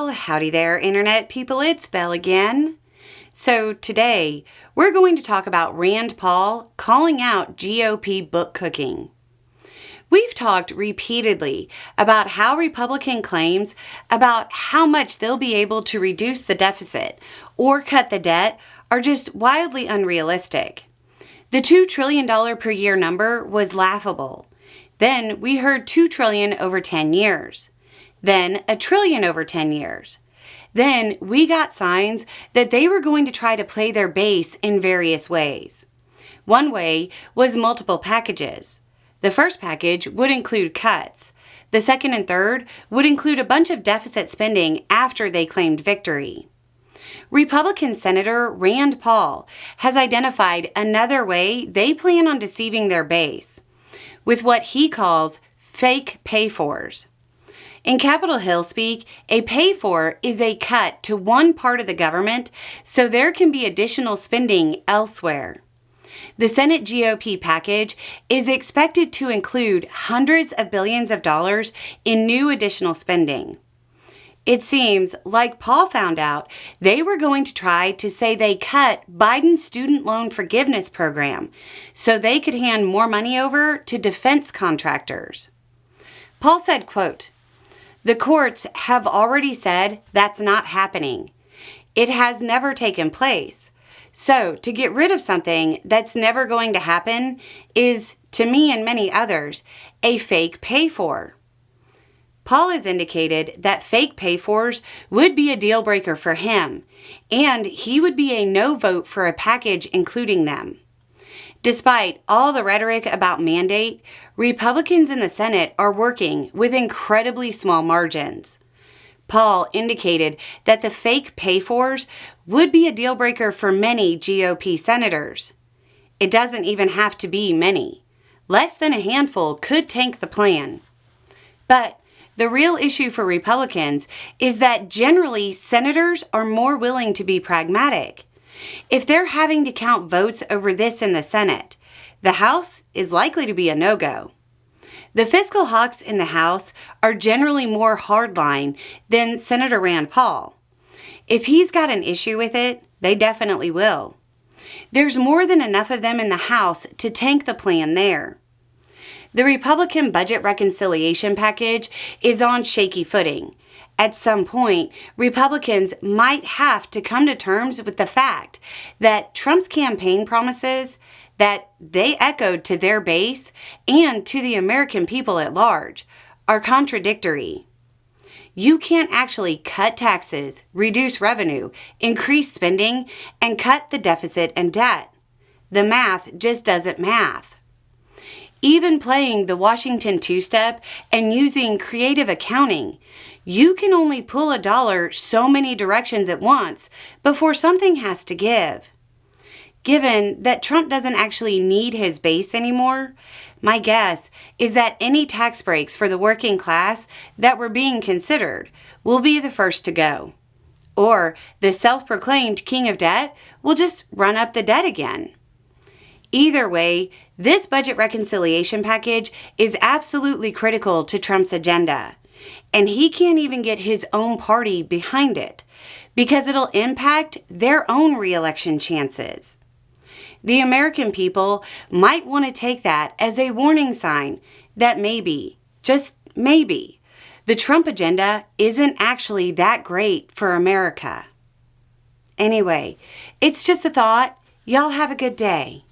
Well, howdy there, Internet people. It's Belle again. So today, we're going to talk about Rand Paul calling out GOP book cooking. We've talked repeatedly about how Republican claims about how much they'll be able to reduce the deficit or cut the debt are just wildly unrealistic. The $2 trillion per year number was laughable. Then we heard $2 trillion over 10 years. Then $1 trillion over 10 years. Then we got signs that they were going to try to play their base in various ways. One way was multiple packages. The first package would include cuts. The second and third would include a bunch of deficit spending after they claimed victory. Republican Senator Rand Paul has identified another way they plan on deceiving their base, with what he calls fake pay-fors. In Capitol Hill speak, a pay-for is a cut to one part of the government so there can be additional spending elsewhere. The Senate GOP package is expected to include hundreds of billions of dollars in new additional spending. It seems like Paul found out they were going to try to say they cut Biden's student loan forgiveness program so they could hand more money over to defense contractors. Paul said, quote, "The courts have already said that's not happening. It has never taken place. So to get rid of something that's never going to happen is, to me and many others, a fake pay-for." Paul has indicated that fake pay-fors would be a deal breaker for him, and he would be a no vote for a package including them. Despite all the rhetoric about mandate, Republicans in the Senate are working with incredibly small margins. Paul indicated that the fake pay-fors would be a deal breaker for many GOP senators. It doesn't even have to be many. Less than a handful could tank the plan. But the real issue for Republicans is that generally senators are more willing to be pragmatic. If they're having to count votes over this in the Senate, the House is likely to be a no-go. The fiscal hawks in the House are generally more hardline than Senator Rand Paul. If he's got an issue with it, they definitely will. There's more than enough of them in the House to tank the plan there. The Republican budget reconciliation package is on shaky footing. At some point, Republicans might have to come to terms with the fact that Trump's campaign promises that they echoed to their base and to the American people at large are contradictory. You can't actually cut taxes, reduce revenue, increase spending, and cut the deficit and debt. The math just doesn't math. Even playing the Washington two-step and using creative accounting, you can only pull a dollar so many directions at once before something has to give. Given that Trump doesn't actually need his base anymore, my guess is that any tax breaks for the working class that were being considered will be the first to go. Or the self-proclaimed king of debt will just run up the debt again. Either way, this budget reconciliation package is absolutely critical to Trump's agenda, and he can't even get his own party behind it because it'll impact their own re-election chances. The American people might want to take that as a warning sign that maybe, just maybe, the Trump agenda isn't actually that great for America. Anyway, it's just a thought. Y'all have a good day.